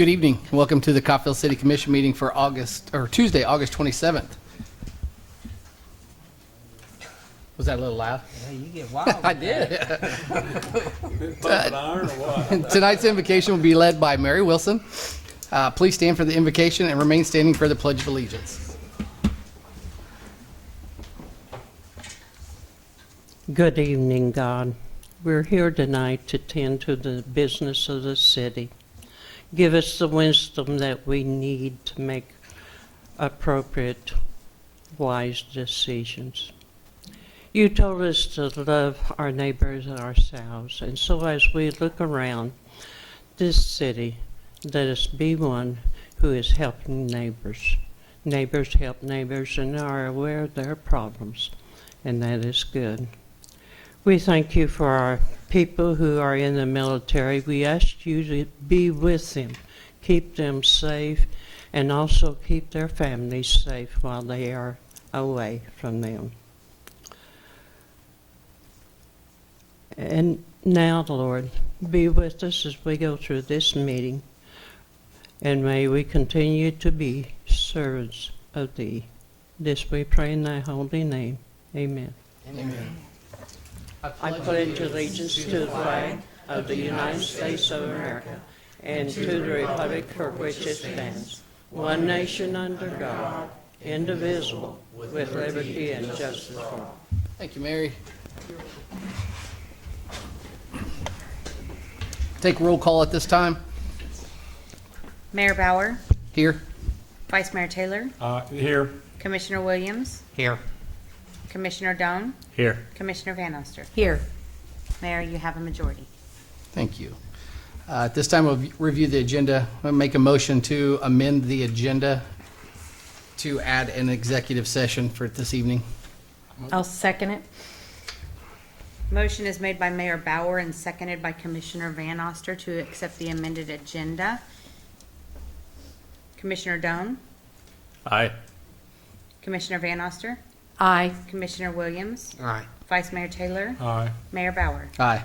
Good evening. Welcome to the Coffeyville City Commission meeting for Tuesday, August 27th. Was that a little loud? Yeah, you get wild. I did. Bumping iron or what? Tonight's invocation will be led by Mary Wilson. Please stand for the invocation and remain standing for the Pledge of Allegiance. Good evening, God. We're here tonight to tend to the business of the city. Give us the wisdom that we need to make appropriate, wise decisions. You told us to love our neighbors and ourselves, and so as we look around this city, let us be one who is helping neighbors. Neighbors help neighbors and are aware of their problems, and that is good. We thank you for our people who are in the military. We ask you to be with them, keep them safe, and also keep their families safe while they are away from them. And now, Lord, be with us as we go through this meeting, and may we continue to be servants of Thee. This we pray in Thy holy name. Amen. Amen. I pledge allegiance to the flag of the United States of America and to the republic for which it stands, one nation under God, indivisible, with liberty and justice for all. Thank you, Mary. Take roll call at this time. Mayor Bauer, Here. Vice Mayor Taylor, Here. Commissioner Williams, Here. Commissioner Doan, Here. Commissioner Van Oster. Here. Mayor, you have a majority. Thank you. At this time, we'll review the agenda. I'll make a motion to amend the agenda to add an executive session for this evening. I'll second it. Motion is made by Mayor Bauer and seconded by Commissioner Van Oster to accept the amended agenda. Commissioner Doan, Aye. Commissioner Van Oster, Aye. Commissioner Williams, Aye. Vice Mayor Taylor, Aye. Mayor Bauer. Aye.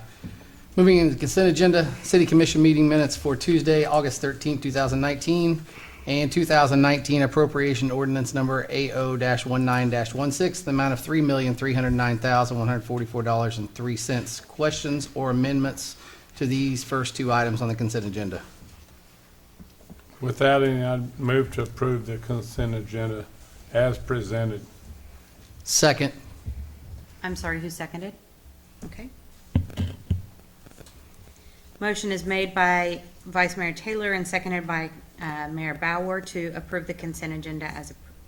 Moving into the consent agenda, City Commission meeting minutes for Tuesday, August 13, 2019, and 2019 appropriation ordinance number AO-19-16, the amount of $3,309,144.03. Questions or amendments to these first two items on the consent agenda? Without any, I'd move to approve the consent agenda as presented. Second. I'm sorry, who seconded? Okay. Motion is made by Vice Mayor Taylor and seconded by Mayor Bauer to approve the consent agenda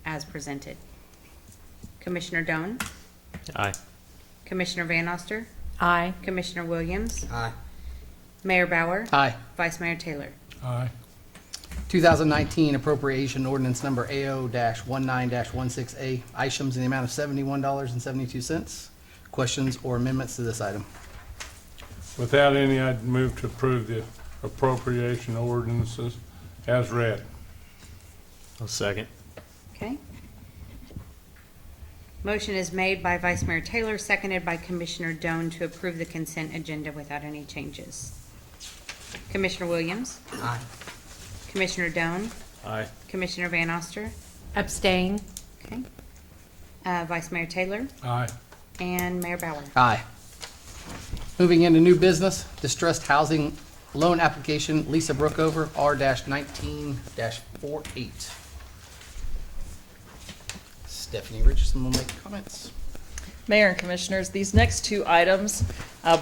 as presented. Commissioner Doan, Aye. Commissioner Van Oster, Aye. Commissioner Williams, Aye. Mayor Bauer, Aye. Vice Mayor Taylor. Aye. 2019 appropriation ordinance number AO-19-16A, items in the amount of $71.72. Questions or amendments to this item? Without any, I'd move to approve the appropriation ordinances as read. I'll second. Okay. Motion is made by Vice Mayor Taylor, seconded by Commissioner Doan to approve the consent agenda without any changes. Commissioner Williams, Aye. Commissioner Doan, Aye. Commissioner Van Oster, Abstain. okay. Vice Mayor Taylor, Aye. and Mayor Bauer. Aye. Moving into new business, distressed housing loan application, Lisa Brookover, R-19-48. Stephanie Richardson will make comments. Mayor and Commissioners, these next two items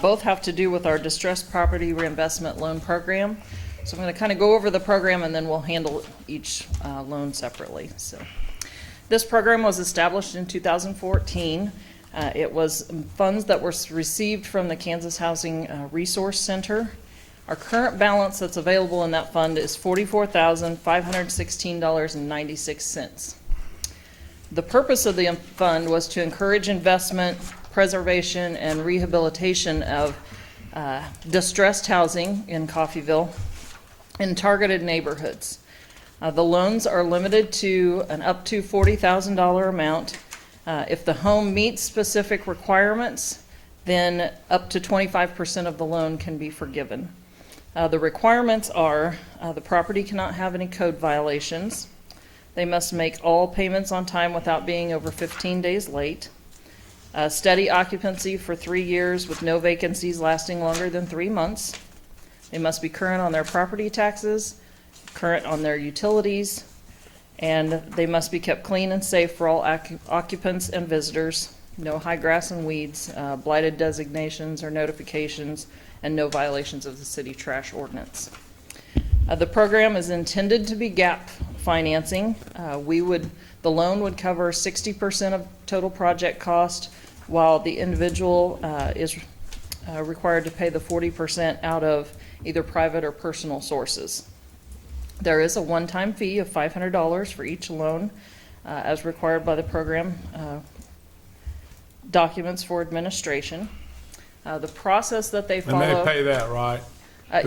both have to do with our distressed property reinvestment loan program. So I'm going to kind of go over the program and then we'll handle each loan separately. So this program was established in 2014. It was funds that were received from the Kansas Housing Resource Center. Our current balance that's available in that fund is $44,516.96. The purpose of the fund was to encourage investment, preservation, and rehabilitation of distressed housing in Coffeyville in targeted neighborhoods. The loans are limited to an up to $40,000 amount. If the home meets specific requirements, then up to 25% of the loan can be forgiven. The requirements are, the property cannot have any code violations. They must make all payments on time without being over 15 days late. Steady occupancy for 3 years with no vacancies lasting longer than 3 months. They must be current on their property taxes, current on their utilities, and they must be kept clean and safe for all occupants and visitors. No high grass and weeds, blighted designations or notifications, and no violations of the city trash ordinance. The program is intended to be gap financing. The loan would cover 60% of total project cost, while the individual is required to pay the 40% out of either private or personal sources. There is a one-time fee of $500 for each loan, as required by the program documents for administration. The process that they follow. And they pay that, right?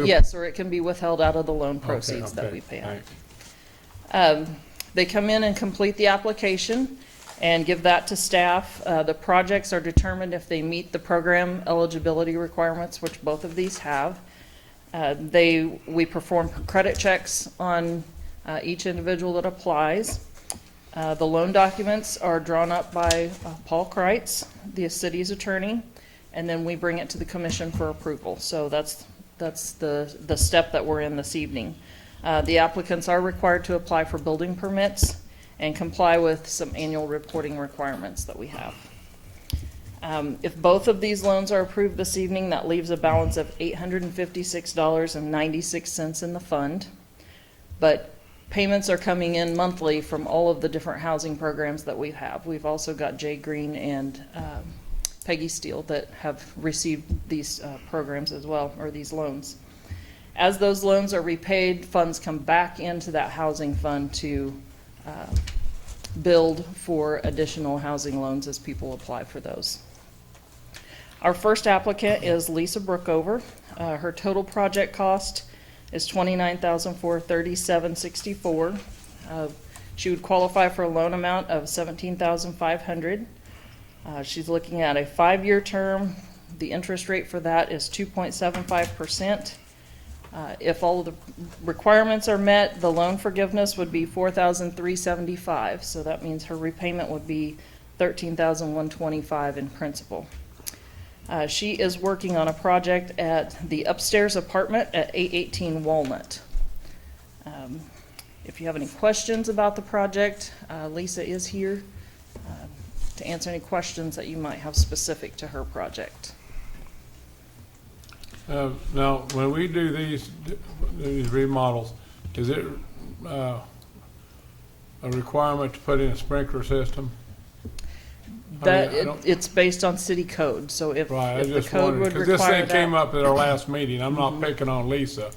Yes, or it can be withheld out of the loan proceeds that we pay out. They come in and complete the application and give that to staff. The projects are determined if they meet the program eligibility requirements, which both of these have. We perform credit checks on each individual that applies. The loan documents are drawn up by Paul Kreitz, the city's attorney, and then we bring it to the commission for approval. So that's the step that we're in this evening. The applicants are required to apply for building permits and comply with some annual reporting requirements that we have. If both of these loans are approved this evening, that leaves a balance of $856.96 in the fund. But payments are coming in monthly from all of the different housing programs that we have. We've also got Jay Green and Peggy Steele that have received these programs as well, or these loans. As those loans are repaid, funds come back into that housing fund to build for additional housing loans as people apply for those. Our first applicant is Lisa Brookover. Her total project cost is $29,437.64. She would qualify for a loan amount of $17,500. She's looking at a 5-year term. The interest rate for that is 2.75%. If all of the requirements are met, the loan forgiveness would be $4,375. So that means her repayment would be $13,125 in principal. She is working on a project at the upstairs apartment at 818 Walnut. If you have any questions about the project, Lisa is here to answer any questions that you might have specific to her project. Now, when we do these remodels, is it a requirement to put in a sprinkler system? It's based on city code, so if the code would require that. Because this thing came up at our last meeting. I'm not picking on Lisa.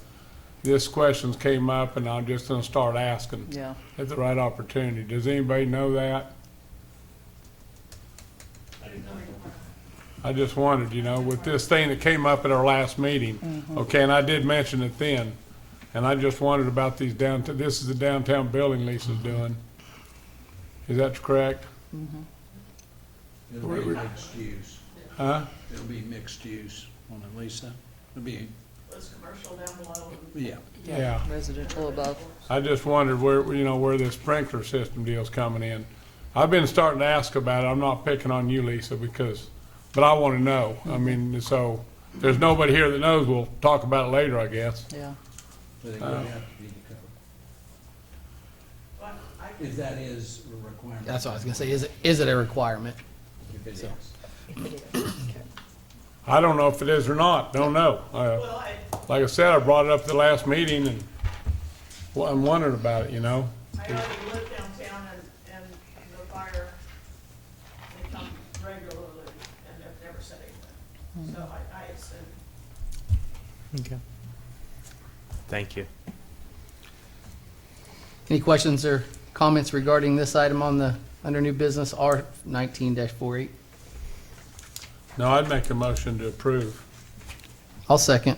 This questions came up, and I'm just going to start asking at the right opportunity. Does anybody know that? I just wondered, with this thing that came up at our last meeting, okay, and I did mention it then, and I just wondered about these downtown. This is the downtown building Lisa's doing. Is that correct? It'll be mixed use. Huh? It'll be mixed use on it, Lisa. It'll be. There's commercial down below. Yeah. Residential above. I just wondered where this sprinkler system deal's coming in. I've been starting to ask about it. I'm not picking on you, Lisa, but I want to know. I mean, so if there's nobody here that knows, we'll talk about it later, I guess. Yeah. But it would have to be covered. If that is a requirement. That's what I was gonna say. Is it a requirement? If it is. I don't know if it is or not. Don't know. Like I said, I brought it up at the last meeting, and I'm wondering about it, I know you live downtown and the fire, they come regularly and they've never said anything. So I assume. Okay. Thank you. Any questions or comments regarding this item under new business R19-48? No, I'd make a motion to approve. I'll second.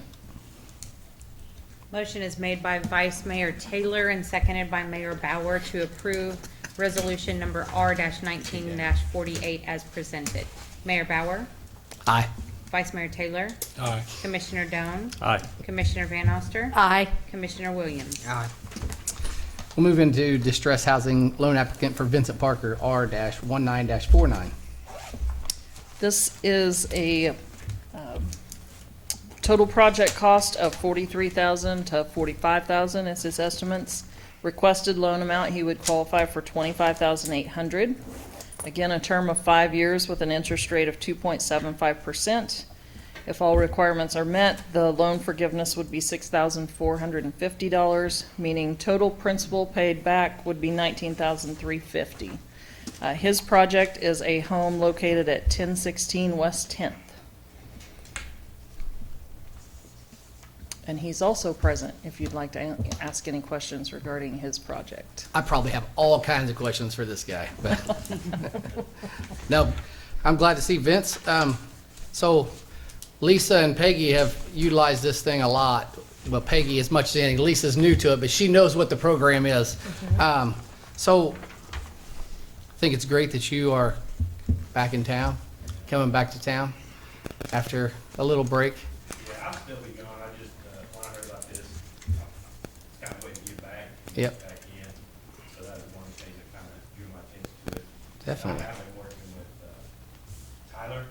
Motion is made by Vice Mayor Taylor and seconded by Mayor Bauer to approve resolution number R-19-48 as presented. Mayor Bauer, Aye. Vice Mayor Taylor, Aye. Commissioner Doan, Aye. Commissioner Van Oster, Aye. Commissioner Williams. Aye. We'll move into distress housing loan applicant for Vincent Parker, R-19-49. This is a total project cost of $43,000 to $45,000 is his estimates. Requested loan amount, he would qualify for $25,800. Again, a term of 5 years with an interest rate of 2.75%. If all requirements are met, the loan forgiveness would be $6,450, meaning total principal paid back would be $19,350. His project is a home located at 1016 West 10th. And he's also present if you'd like to ask any questions regarding his project. I probably have all kinds of questions for this guy, but no, I'm glad to see Vince. So Lisa and Peggy have utilized this thing a lot. Well, Peggy as much as anything. Lisa's new to it, but she knows what the program is. So I think it's great that you are back in town, coming back to town after a little break. Yeah, I'll still be going. I just, when I heard about this, kind of waiting to get back. Yep. Back in. So that was one of the things that kind of drew my attention to it. Definitely. I have been working with Tyler.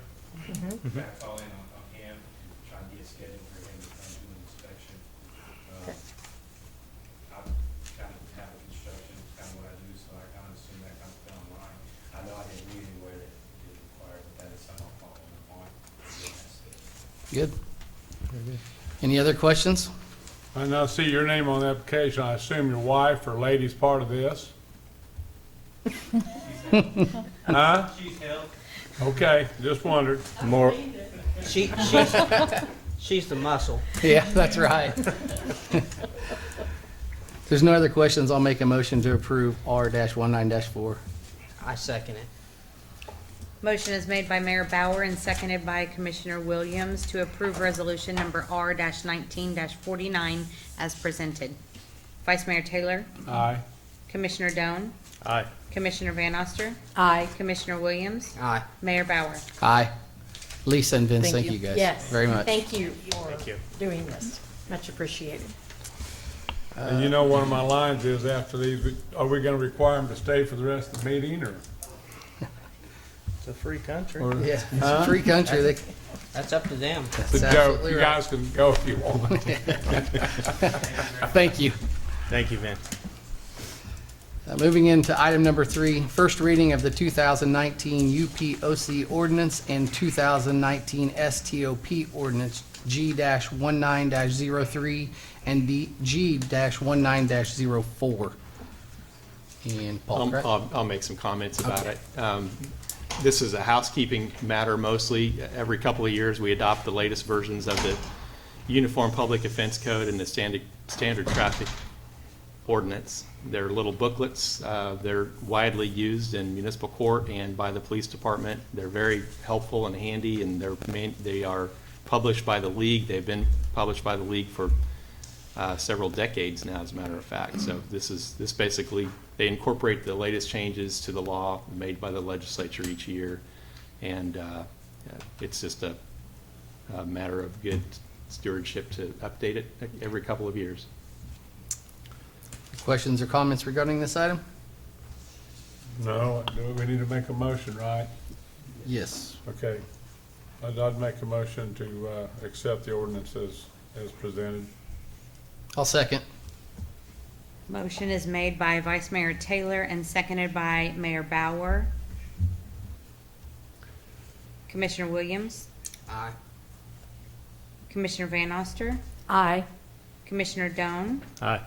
Back call in on him, trying to get a schedule for him to come do an inspection. I kind of have a construction, it's kind of what I do, so I kind of assume that kind of fell in line. I know I didn't read anywhere that it required, but that is something I'll follow up on. Good. Any other questions? I now see your name on the application. I assume your wife or lady's part of this? Huh? She's helped. Okay, just wondered. More, She's the muscle. Yeah, that's right. If there's no other questions, I'll make a motion to approve R-19-4. I second it. Motion is made by Mayor Bauer and seconded by Commissioner Williams to approve resolution number R-19-49 as presented. Vice Mayor Taylor, Aye. Commissioner Doan, aye. Commissioner Van Oster, Aye. Commissioner Williams, Aye. Mayor Bauer. Aye. Lisa and Vince, Thank thank you. you guys Yes. very much. Thank you for Thank you. doing this. Much appreciated. And you know, one of my lines is after these, are we gonna require them to stay for the rest of the meeting, or? It's a free country. or- Yeah, it's a free country. They- That's up to them. It's That's a joke. absolutely You right. guys can go if you want. Thank you. Thank you, Vin. Moving into item number 3, first reading of the 2019 UPOC ordinance and 2019 STOP ordinance G-19-03 and G-19-04. And Paul, correct? I'll make some comments about it. This is a housekeeping matter mostly. Every couple of years, we adopt the latest versions of the Uniform Public Offense Code and the Standard Traffic Ordinance. They're little booklets. They're widely used in municipal court and by the police department. They're very helpful and handy, and they are published by the league. They've been published by the league for several decades now, as a matter of fact. So this basically, they incorporate the latest changes to the law made by the legislature each year, and it's just a matter of good stewardship to update it every couple of years. Questions or comments regarding this item? No, we need to make a motion, right? Yes. Okay. I'd make a motion to accept the ordinance as presented. I'll second. Motion is made by Vice Mayor Taylor and seconded by Mayor Bauer. Commissioner Williams, Aye. Commissioner Van Oster, Aye. Commissioner Doan, Aye.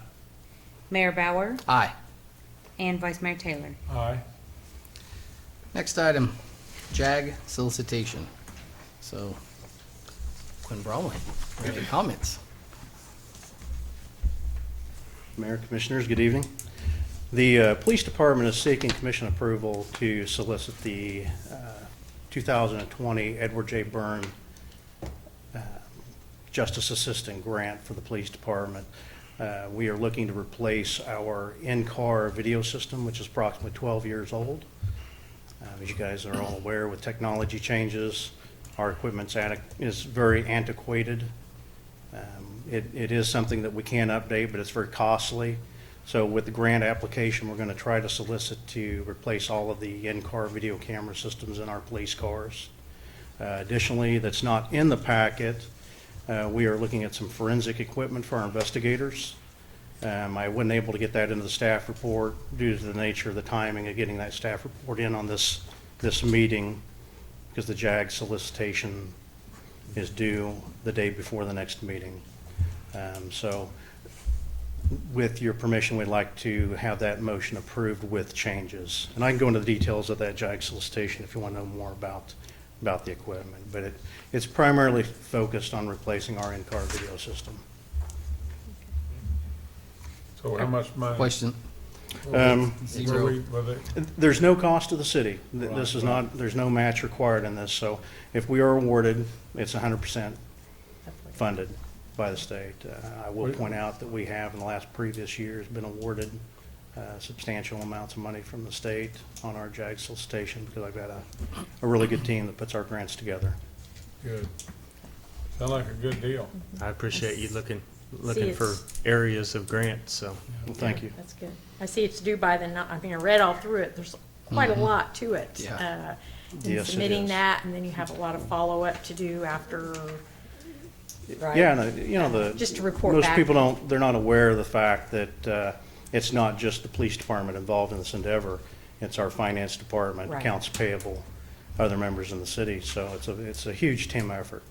Mayor Bauer, Aye. and Vice Mayor Taylor. Aye. Next item, JAG solicitation. So, Quinn Bromley, any comments? Mayor, Commissioners, good evening. The Police Department is seeking Commission approval to solicit the 2020 Edward J. Byrne Justice Assistant Grant for the Police Department. We are looking to replace our in-car video system, which is approximately 12 years old. As you guys are all aware, with technology changes, Our equipment's is very antiquated. It is something that we can update, but it's very costly. So with the grant application, we're going to try to solicit to replace all of the in-car video camera systems in our police cars. Additionally, that's not in the packet, we are looking at some forensic equipment for our investigators. I wasn't able to get that into the staff report due to the nature of the timing of getting that staff report in on this meeting, because the JAG solicitation is due the day before the next meeting. So with your permission, we'd like to have that motion approved with changes. And I can go into the details of that JAG solicitation if you want to know more about the equipment. But it's primarily focused on replacing our in-car video system. So how much money? Question. Zero. There's no cost to the city. Right, This is right. not, there's no match required in this. So if we are awarded, it's 100% funded by the state. I will point out that we have, in the last previous years, been awarded substantial amounts of money from the state on our JAG solicitation, because I've got a really good team that puts our grants together. Good. Sound like a good deal. I appreciate you looking See, for areas of grants, so. Well, thank you. That's good. I see it's due by I mean, I read all through it. There's quite a lot to it. Yeah. In Yes, it submitting is. that, and then you have a lot of follow-up to do after, right? Yeah, and you know, Just to report most back. people they're not aware of the fact that it's not just the police department involved in this endeavor. It's our finance department, Right. accounts payable, other members in the city. So it's a huge team effort.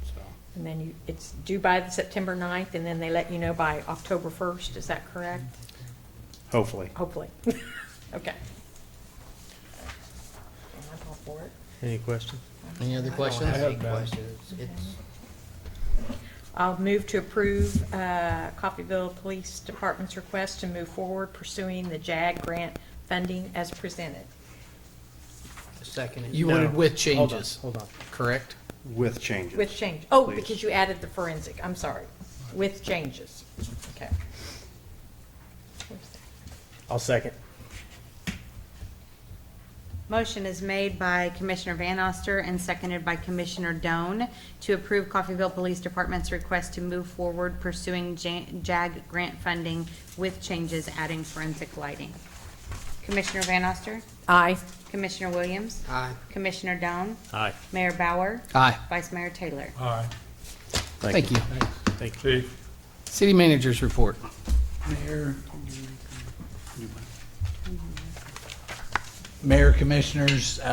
So And then it's due by the September 9th, and then they let you know by October 1st. Is that correct? hopefully. Hopefully. Okay. I'm all for it. Any questions? Any other questions? I have none. Questions? I'll move to approve Coffeyville Police Department's request to move forward pursuing the JAG grant funding as presented. Second. You wanted with Hold on, changes, hold on. correct? With changes. With change. Oh, Please. because you added the forensic. I'm sorry. With changes. Okay. I'll second. Motion is made by Commissioner Van Oster and seconded by Commissioner Doan to approve Coffeyville Police Department's request to move forward pursuing JAG grant funding with changes adding forensic lighting. Commissioner Van Oster? Aye. Commissioner Williams? Aye. Commissioner Doan? Aye. Mayor Bauer? Aye. Vice Mayor Taylor? Aye. Thank you. Thank you. Chief? City managers report. Mayor, Commissioners, all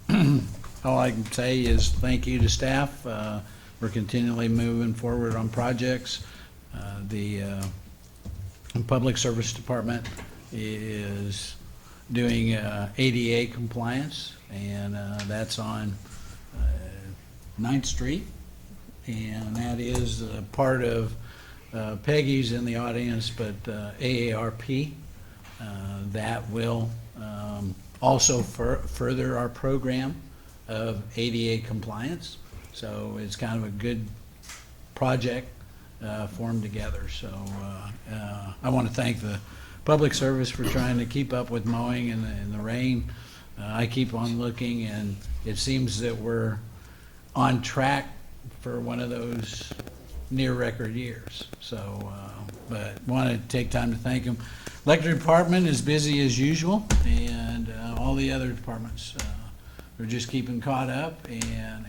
I can say is thank you to staff. We're continually moving forward on projects. The Public Service Department is doing ADA compliance, and that's on 9th Street. And that is part of Peggy's in the audience, but AARP. That will also further our program of ADA compliance. So it's kind of a good project formed together. So I want to thank the Public Service for trying to keep up with mowing in the rain. I keep on looking, and it seems that we're on track for one of those near record years. So, but want to take time to thank them. Electric department is busy as usual, and all the other departments are just keeping caught up and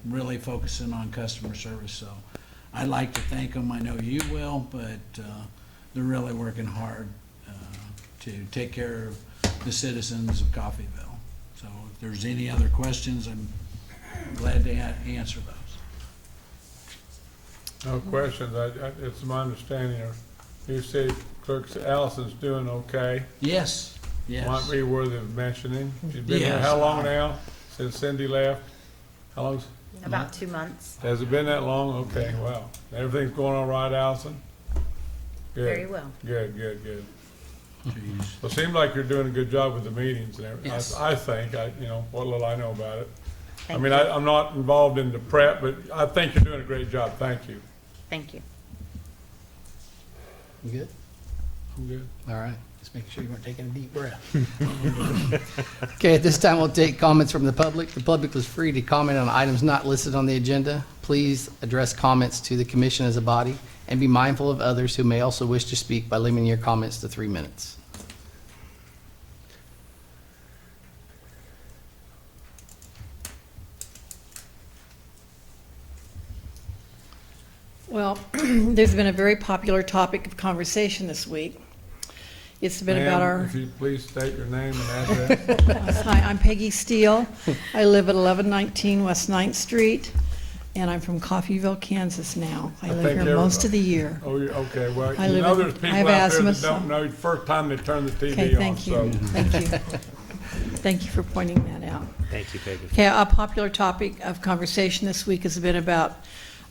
really focusing on customer service. So I'd like to thank them. I know you will, but they're really working hard to take care of the citizens of Coffeyville. So if there's any other questions, I'm glad to answer those. No questions. It's my understanding our new city clerk Allison's doing okay. Yes, yes. Might be worthy of mentioning. She's been here Yes. how long now? Since Cindy left? How long? About 2 months. Has it been that long? Okay, wow. Everything's going all right, Allison? Good. Very well. Good. Well, it seems like you're doing a good job with the meetings and everything. Yes. I think, what little I know about it. Thank I mean, you. I'm not involved in the prep, but I think you're doing a great job. Thank you. Thank you. You good? I'm good. All right, just making sure you weren't taking a deep breath. Okay, at this time, we'll take comments from the public. The public is free to comment on items not listed on the agenda. Please address comments to the commission as a body, and be mindful of others who may also wish to speak by limiting your comments to 3 minutes. Well, there's been a very popular topic of conversation this week. It's been about Ma'am, our... if you please state your name and address. Hi, I'm Peggy Steele. I live at 1119 West 9th Street, and I'm from Coffeyville, Kansas now. I live think here most of the year. Oh, okay, well, I you live know in- there's I people have out there asthma, that don't know the first time they turn the Okay, TV on, thank so. you. Thank you. Thank you for pointing that out. Thank you, Peggy. Okay, a popular topic of conversation this week has been about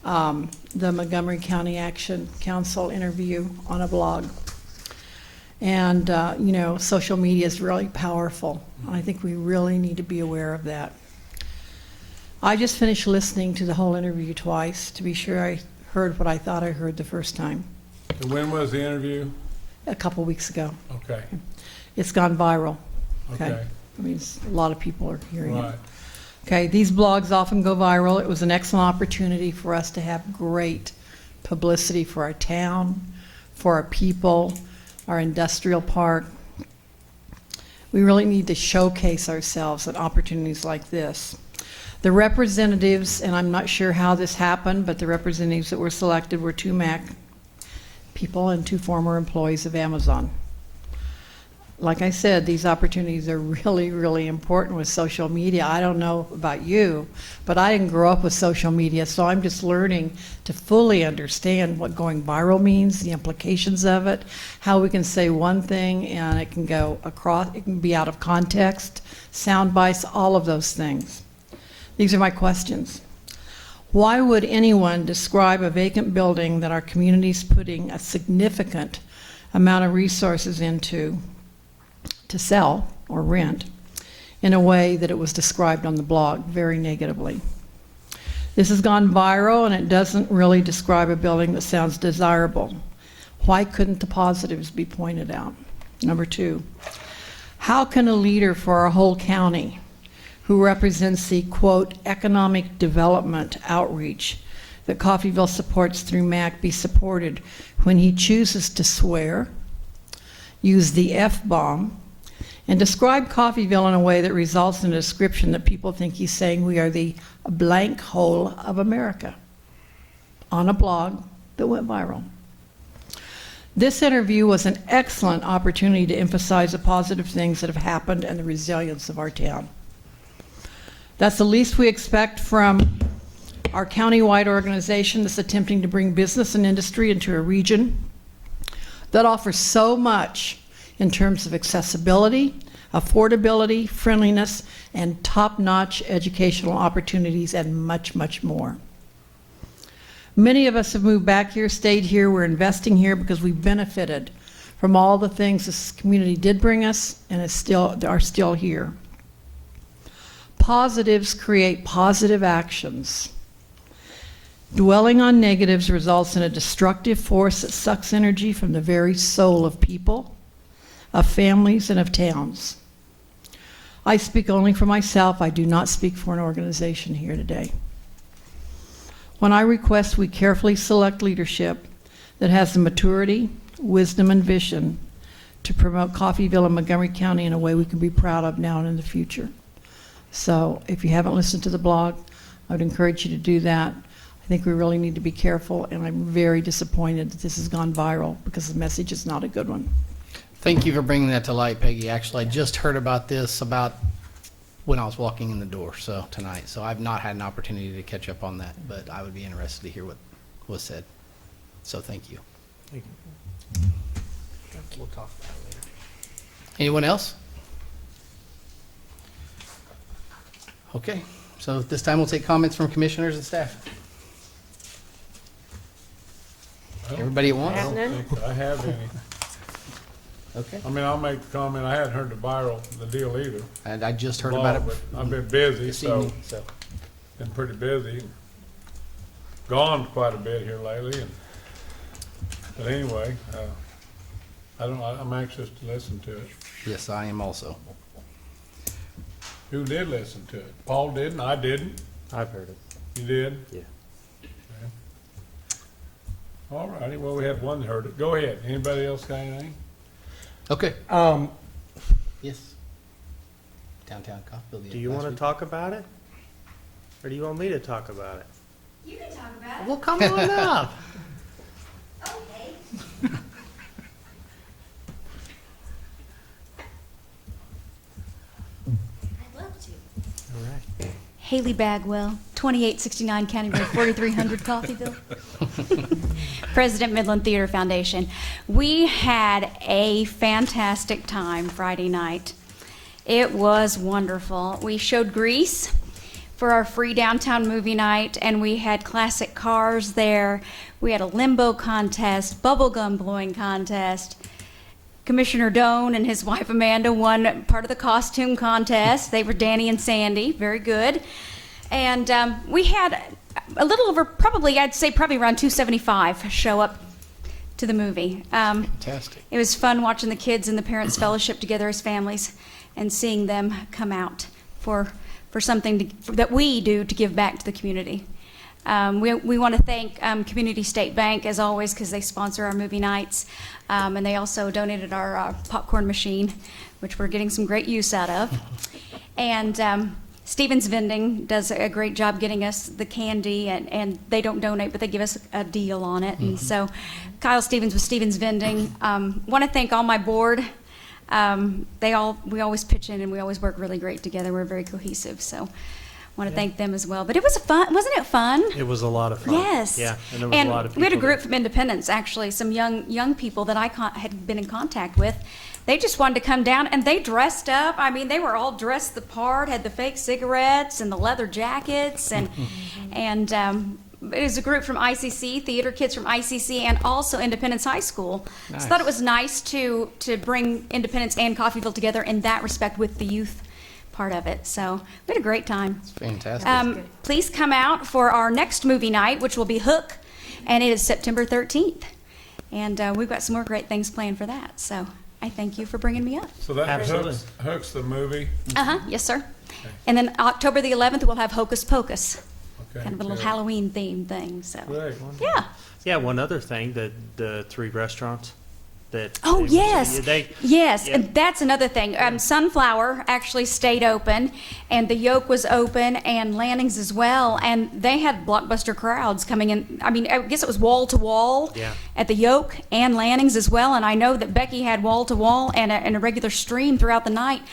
the Montgomery County Action Council interview on a blog. And, you know, social media is really powerful. I think we really need to be aware of that. I just finished listening to the whole interview twice to be sure I heard what I thought I heard the first time, And when was the interview? a couple weeks ago. Okay, It's gone viral. okay, I mean, a lot of people are hearing it. right. Okay, these blogs often go viral. It was an excellent opportunity for us to have great publicity for our town, for our people, our industrial park. We really need to showcase ourselves at opportunities like this. The representatives, and I'm not sure how this happened, but the representatives that were selected were 2 MAC people and 2 former employees of Amazon. Like I said, these opportunities are really, really important with social media. I don't know about you, but I didn't grow up with social media, so I'm just learning to fully understand what going viral means, the implications of it, how we can say one thing and it can go across, it can be out of context, sound bites, all of those things. These are my questions. Why would anyone describe a vacant building that our community's putting a significant amount of resources into to sell or rent in a way that it was described on the blog very negatively? This has gone viral and it doesn't really describe a building that sounds desirable. Why couldn't the positives be pointed out? Number 2, how can a leader for our whole county who represents the, quote, economic development outreach that Coffeyville supports through MAC be supported when he chooses to swear, use the F-bomb, and describe Coffeyville in a way that results in a description that people think he's saying we are the blank hole of America on a blog that went viral? This interview was an excellent opportunity to emphasize the positive things that have happened and the resilience of our town. That's the least we expect from our county-wide organization that's attempting to bring business and industry into a region that offers so much in terms of accessibility, affordability, friendliness, and top-notch educational opportunities, and much, much more. Many of us have moved back here, stayed here, we're investing here because we benefited from all the things this community did bring us and are still here. Positives create positive actions. Dwelling on negatives results in a destructive force that sucks energy from the very soul of people, of families, and of towns. I speak only for myself. I do not speak for an organization here today. When I request we carefully select leadership that has the maturity, wisdom, and vision to promote Coffeyville and Montgomery County in a way we can be proud of now and in the future. So if you haven't listened to the blog, I would encourage you to do that. I think we really need to be careful, and I'm very disappointed that this has gone viral because the message is not a good one. Thank you for bringing that to light, Peggy. Actually, I just heard about this about when I was walking in the door, so tonight. So I've not had an opportunity to catch up on that, but I would be interested to hear what was said. So thank you. Thank you. We'll talk about it later. Anyone else? Okay, so at this time we'll take comments from commissioners and staff. Everybody at once? I don't think I have any. Okay. I mean, I'll make the comment, I hadn't heard the deal either. And I just heard about it But I've been busy, this so, evening, so. been pretty busy. Gone quite a bit here lately, but anyway, I'm anxious to listen to it. Yes, I am also. Who did listen to it? Paul didn't, I didn't. I've heard it. You did? Yeah. All righty, well, we had one that heard it. Go ahead. Anybody else got anything? Okay. Yes. Downtown Coffeyville. Do you want to talk about it? Or do you want me to talk about it? You can talk about Well, come on up. Okay. I'd love to. All right. Haley Bagwell, 2869 County Road 4300, Coffeyville. President Midland Theater Foundation. We had a fantastic time Friday night. It was wonderful. We showed Grease for our free downtown movie night, and we had classic cars there. We had a limbo contest, bubblegum blowing contest. Commissioner Doan and his wife Amanda won part of the costume contest. They were Danny and Sandy, very good. And we had a little over, I'd say probably around 275 show up to the movie. Fantastic. It was fun watching the kids and the parents fellowship together as families and seeing them come out for something that we do to give back to the community. We want to thank Community State Bank, as always, because they sponsor our movie nights. And they also donated our popcorn machine, which we're getting some great use out of. And Stevens Vending does a great job getting us the candy, and they don't donate, but they give us a deal on it. And so Kyle Stevens with Stevens Vending. Want to thank all my board. We always pitch in, and we always work really great together. We're very cohesive, so want to thank them as well. But it was wasn't it fun? It was a lot of fun. Yes. Yeah, and there was a lot of people. We had a group there. from Independence, actually, some young people that I had been in contact with. They just wanted to come down, and they dressed up. I mean, they were all dressed the part, had the fake cigarettes and the leather jackets, and it was a group from ICC, theater kids from ICC, and also Independence High School. Nice. So I thought it was nice to bring Independence and Coffeyville together in that respect with the youth part of it. So we had a great time. It's fantastic. Please come out for our next movie night, which will be Hook, and it is September 13th. And we've got some more great things planned for that. So I thank you for bringing me up. So that Absolutely. hooks the movie. Yes, sir. And then October the 11th, we'll have Hocus Pocus, Okay. kind of a little good. Halloween themed thing. So Great. yeah. Yeah, one other thing, the 3 restaurants that. Oh, yes. Yes, Yeah. and that's another thing. Sunflower actually stayed open, and the Yoke was open, and Lanning's as well, and they had blockbuster crowds coming in. I mean, I guess it was wall to wall Yeah. at the Yoke and Lanning's as well, and I know that Becky had wall to wall and a regular stream throughout the night.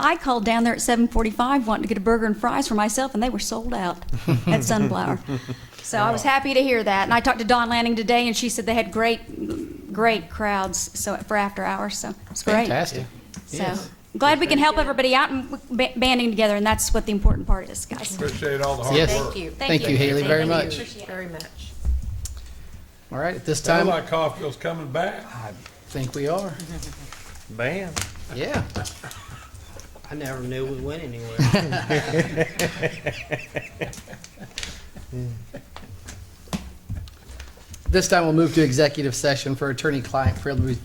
I called down there at 7:45 wanting to get a burger and fries for myself, and they were sold out at Sunflower. So I was happy to hear that. And I talked to Dawn Lanning today, and she said they had great crowds for after hours. So it's great. Fantastic. So Yes. glad we can help everybody out and banding together, and that's what the important part is, guys. Appreciate all the hard Yes. work. Thank you, Haley, very much. Very much. All right, at this Sounds time, like Coffeyville's coming back. I think we are. Bam. Yeah. I never knew we went anywhere. This time we'll move to executive session for attorney-client privilege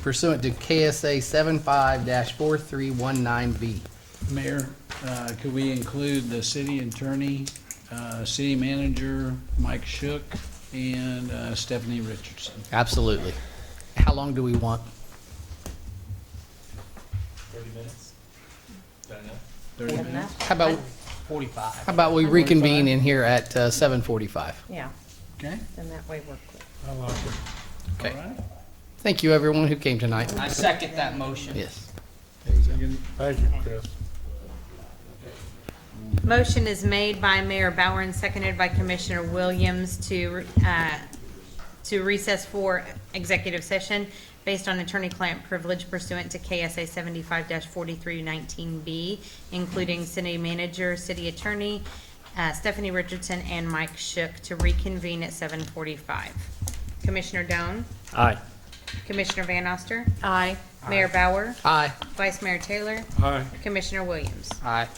pursuant to KSA 75-4319B. Mayor, could we include the city attorney, city manager, Mike Shook, and Stephanie Richardson? Absolutely. How long do we want? 30 minutes? Is that enough? 30 minutes? How 45. about we reconvene in here at 7:45? Yeah, Okay, then that way we're clear. I like it. Okay. all right. Thank you, everyone who came tonight. I second that motion. Yes. Thank you, Chris. Motion is made by Mayor Bauer and seconded by Commissioner Williams to recess for executive session based on attorney-client privilege pursuant to KSA 75-4319B, including city manager, city attorney, Stephanie Richardson, and Mike Shook, to reconvene at 7:45. Commissioner Doan, Aye. Commissioner Van Oster, Aye. Mayor Bauer, Aye. Vice Mayor Taylor, Aye. Commissioner Williams. Aye.